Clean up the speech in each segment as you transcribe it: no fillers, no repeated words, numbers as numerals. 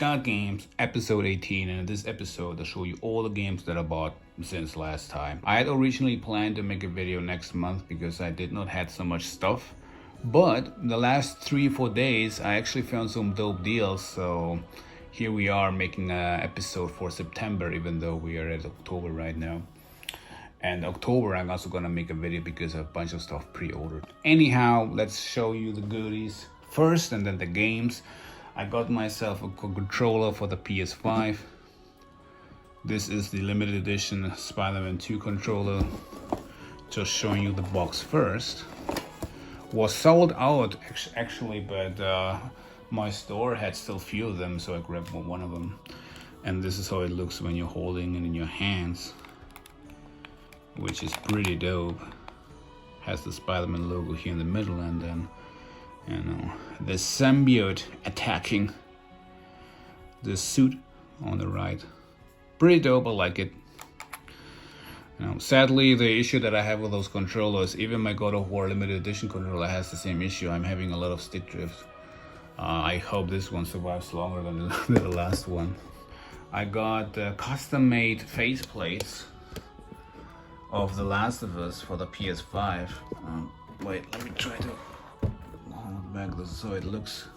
Got Games, episode 18, and in this episode I'll show you all the games that I bought since last time. I had originally planned to make a video next month because I did not have so much stuff, but the last 3-4 days I actually found some dope deals, so here we are making an episode for September, even though we are at October right now. And October I'm also gonna make a video because I have a bunch of stuff pre-ordered. Anyhow, let's show you the goodies first and then the games. I got myself a controller for the PS5. This is the limited edition Spider-Man 2 controller. Just showing you the box first. Was sold out actually, but my store had still few of them, so I grabbed one of them. And this is how it looks when you're holding it in your hands, which is pretty dope. Has the Spider-Man logo here in the middle, and then the symbiote attacking the suit on the right. Pretty dope, I like it. Sadly, the issue that I have with those controllers, even my God of War limited edition controller has the same issue. I'm having a lot of stick drift. I hope this one survives longer than the last one. I got custom-made faceplates of The Last of Us for the PS5. Wait, let me try to hold back so it looks.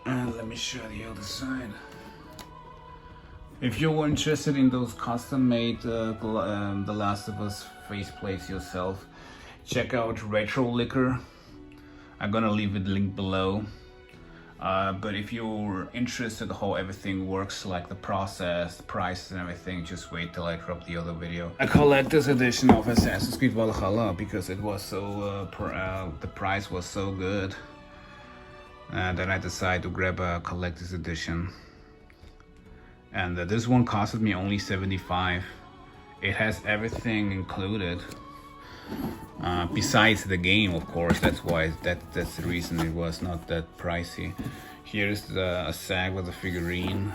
And let me show the other side. If you're interested in those custom-made The Last of Us faceplates yourself, check out Retro Liquor. I'm gonna leave the link below. But if you're interested how everything works, like the process, the prices and everything, just wait till I drop the other video. A collector's edition of Assassin's Creed Valhalla because it was so, the price was so good. And then I decided to grab a collector's edition. And this one costed me only $75. It has everything included. Besides the game, of course. That's why that's the reason it was not that pricey. Here's a sack with a figurine.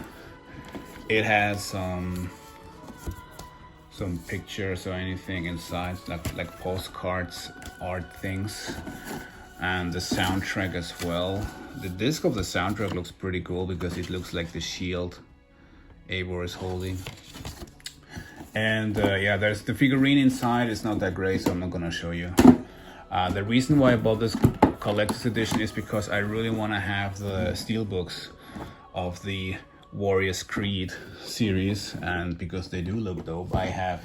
It has some pictures or anything inside, like postcards, art things, and the soundtrack as well. The disc of the soundtrack looks pretty cool because it looks like the shield Eivor is holding. And yeah, there's the figurine inside. It's not that great, so I'm not gonna show you. The reason why I bought this collector's edition is because I really want to have the steelbooks of the Warriors Creed series, and because they do look dope. I have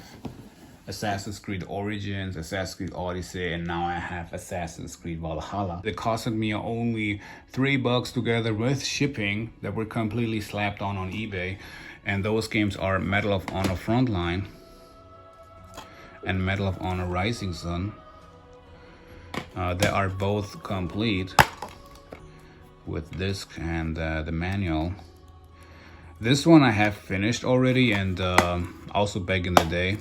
Assassin's Creed Origins, Assassin's Creed Odyssey, and now I have Assassin's Creed Valhalla. They costed me only $3 together with shipping that were completely slapped on eBay. And those games are Medal of Honor Frontline and Medal of Honor Rising Sun. They are both complete with disc and the manual. This one I have finished already, and also back in the day.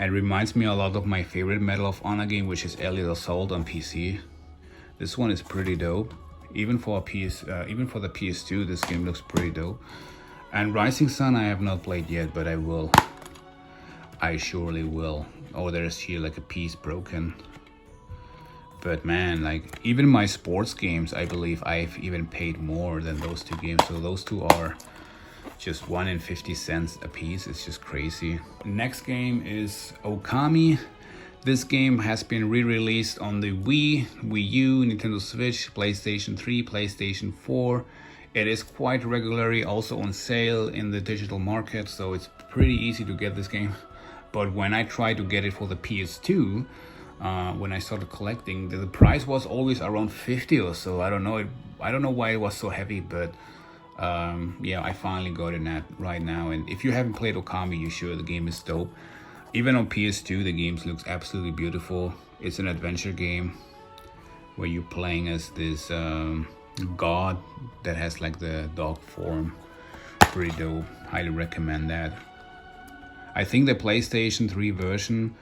It reminds me a lot of my favorite Medal of Honor game, which is Allied Assault on PC. This one is pretty dope. Even for the PS2, this game looks pretty dope. And Rising Sun I have not played yet, but I will. I surely will. Oh, there's here like a piece broken. But man, like even my sports games, I believe I've even paid more than those two games. So those two are just 1.50 cents a piece. It's just crazy. Next game is Okami. This game has been re-released on the Wii, Wii U, Nintendo Switch, PlayStation 3, PlayStation 4. It is quite regularly also on sale in the digital market, so it's pretty easy to get this game. But when I tried to get it for the PS2, when I started collecting, the price was always around 50 or so. I don't know why it was so heavy, but yeah, I finally got it right now. And if you haven't played Okami, you should. The game is dope. Even on PS2, the game looks absolutely beautiful. It's an adventure game where you're playing as this god that has like the dog form. Pretty dope. Highly recommend that. I think the PlayStation 3 version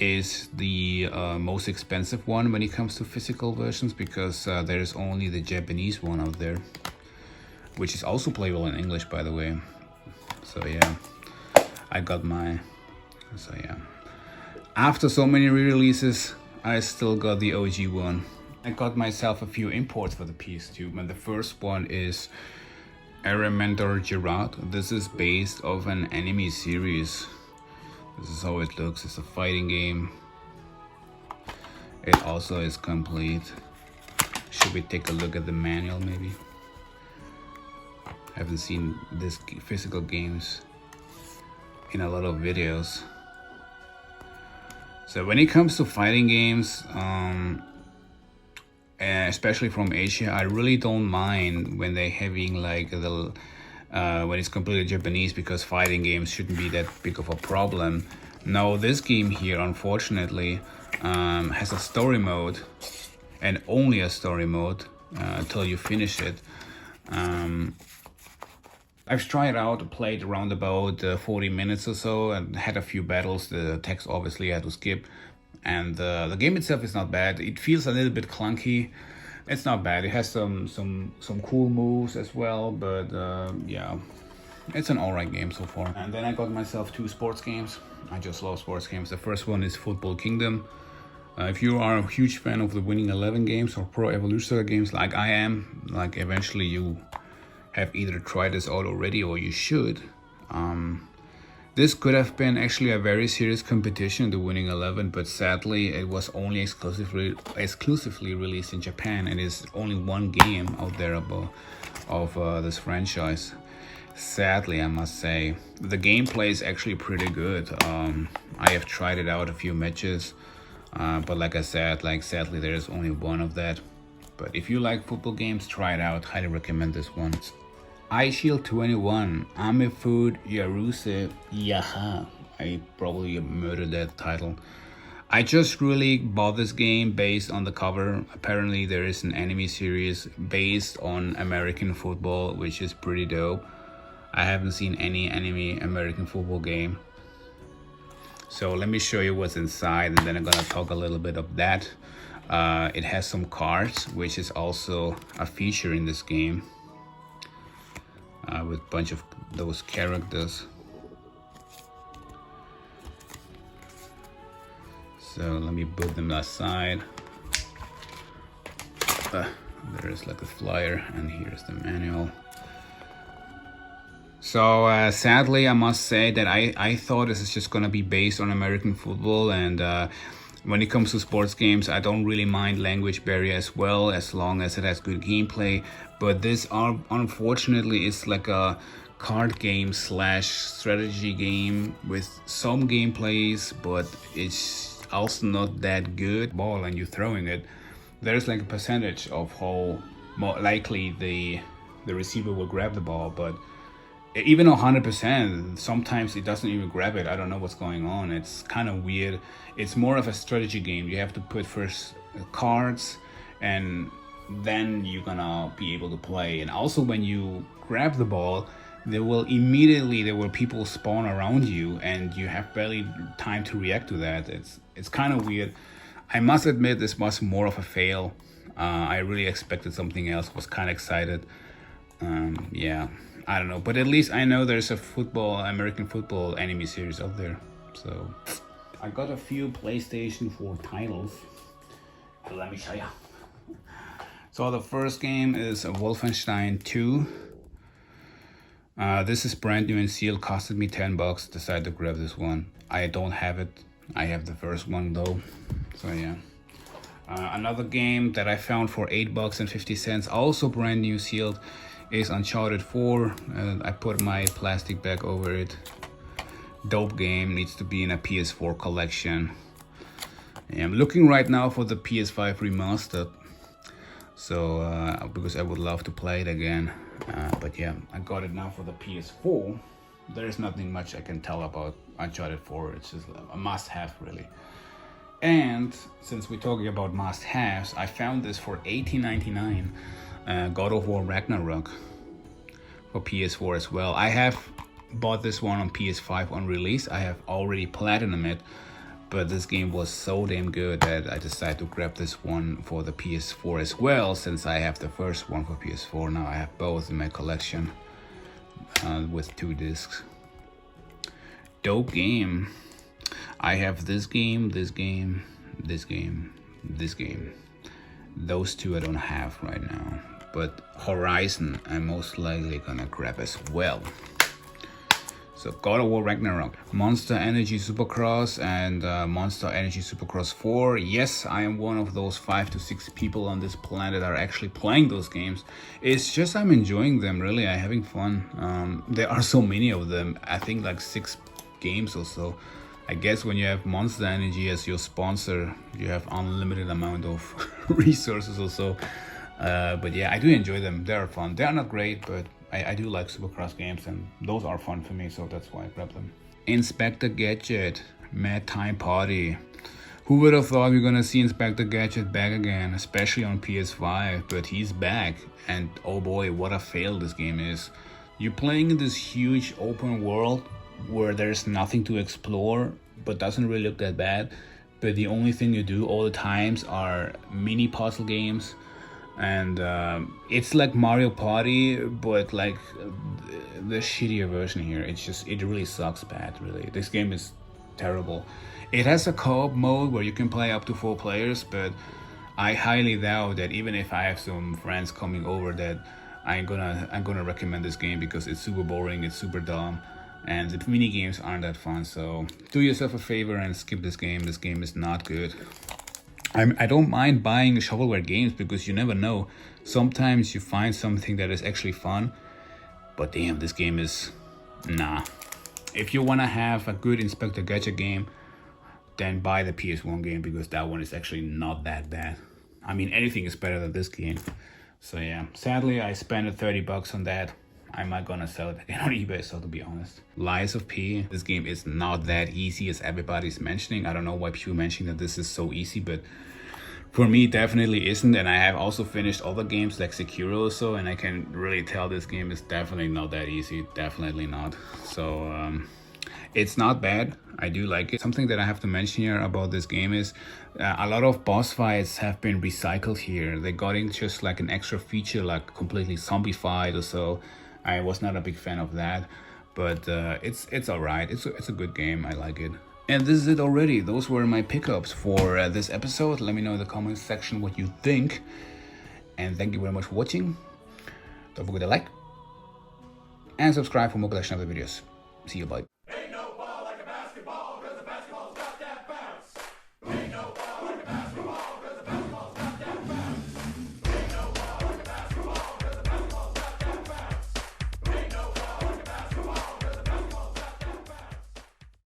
is the most expensive one when it comes to physical versions, because there's only the Japanese one out there, which is also playable in English, by the way. So yeah, I got my. So yeah, after so many re-releases, I still got the OG one. I got myself a few imports for the PS2, and the first one is Elementor Gerard. This is based off an anime series. This is how it looks. It's a fighting game. It also is complete. Should we take a look at the manual maybe? I haven't seen this physical games in a lot of videos. So when it comes to fighting games, especially from Asia, I really don't mind when they're having like the when it's completely Japanese, because fighting games shouldn't be that big of a problem. Now this game here, unfortunately, has a story mode, and only a story mode until you finish it. I've tried out, played around about 40 minutes or so, and had a few battles. The text obviously I had to skip, and the game itself is not bad. It feels a little bit clunky. It's not bad. It has some cool moves as well, but yeah, it's an alright game so far. And then I got myself 2 sports games. I just love sports games. The first one is Football Kingdom. If you are a huge fan of the Winning 11 games or Pro Evolution Soccer games like I am, like eventually you have either tried this out already or you should. This could have been actually a very serious competition, the Winning 11, but sadly it was only exclusively released in Japan, and is only one game out there of this franchise. Sadly, I must say. The gameplay is actually pretty good. I have tried it out a few matches, but like I said, sadly there is only one of that. But if you like football games, try it out. Highly recommend this one. Ice Shield 21, Ame Food Yaruse Yaha. I probably murdered that title. I just really bought this game based on the cover. Apparently there is an anime series based on American football, which is pretty dope. I haven't seen any anime American football game. So let me show you what's inside, and then I'm gonna talk a little bit of that. It has some cards, which is also a feature in this game. With a bunch of those characters. So let me put them aside. There is like a flyer, and here's the manual. So sadly, I must say that I thought this is just gonna be based on American football, and when it comes to sports games, I don't really mind language barrier as well, as long as it has good gameplay. But this unfortunately is like a card game / strategy game with some gameplays, but it's also not that good. Ball and you're throwing it, there's like a percentage of how more likely the receiver will grab the ball, but even 100%, sometimes it doesn't even grab it. I don't know what's going on. It's kind of weird. It's more of a strategy game. You have to put first cards, and then you're gonna be able to play. And also when you grab the ball, there will people spawn around you, and you have barely time to react to that. It's kind of weird. I must admit this was more of a fail. I really expected something else. Was kind of excited. Yeah, I don't know, but at least I know there's a American football anime series out there. So I got a few PlayStation 4 titles. Let me show you. So the first game is Wolfenstein 2. This is brand new and sealed, costed me $10. Decided to grab this one. I don't have it. I have the first one though. So yeah. Another game that I found for $8.50, also brand new sealed, is Uncharted 4. I put my plastic bag over it. Dope game, needs to be in a PS4 collection. I'm looking right now for the PS5 remastered. So because I would love to play it again. But yeah, I got it now for the PS4. There's nothing much I can tell about Uncharted 4. It's just a must-have really. And since we're talking about must-haves, I found this for $18.99. God of War Ragnarok for PS4 as well. I have bought this one on PS5 on release. I have already platinum it, but this game was so damn good that I decided to grab this one for the PS4 as well, since I have the first one for PS4. Now I have both in my collection with 2 discs. Dope game. I have this game, this game, this game, this game, Those two I don't have right now, but Horizon I'm most likely gonna grab as well. So God of War Ragnarok, Monster Energy Supercross, and Monster Energy Supercross 4. Yes, I am one of those 5 to 6 people on this planet that are actually playing those games. It's just I'm enjoying them, really. I'm having fun. There are so many of them. I think like 6 games or so. I guess when you have Monster Energy as your sponsor, you have unlimited amount of resources or so. But yeah, I do enjoy them. They are fun. They are not great, but I do like Supercross games, and those are fun for me, so that's why I grab them. Inspector Gadget, Mad Time Party. Who would have thought we're gonna see Inspector Gadget back again, especially on PS5, but he's back, and oh boy, what a fail this game is. You're playing in this huge open world where there's nothing to explore, but doesn't really look that bad, but the only thing you do all the times are mini puzzle games. And it's like Mario Party, but like the shittier version here. It really sucks bad, really. This game is terrible. It has a co-op mode where you can play up to 4 players, but I highly doubt that even if I have some friends coming over that I'm gonna recommend this game, because it's super boring, it's super dumb, and the mini games aren't that fun. So do yourself a favor and skip this game. This game is not good. I don't mind buying shovelware games, because you never know. Sometimes you find something that is actually fun, but damn, this game is nah. If you want to have a good Inspector Gadget game, then buy the PS1 game, because that one is actually not that bad. I mean, anything is better than this game. So yeah, sadly I spent 30 bucks on that. I'm not gonna sell it again on eBay, so to be honest. Lies of P. This game is not that easy as everybody's mentioning. I don't know why people mentioning that this is so easy, but for me, it definitely isn't. And I have also finished other games like Sekiro or so, and I can really tell this game is definitely not that easy. Definitely not. So it's not bad. I do like it. Something that I have to mention here about this game is a lot of boss fights have been recycled here. They got in just like an extra feature, like completely zombified or so. I was not a big fan of that, but it's alright. It's a good game. I like it. And this is it already. Those were my pickups for this episode. Let me know in the comments section what you think. And thank you very much for watching. Don't forget to like and subscribe for more collection of the videos. See you, bye.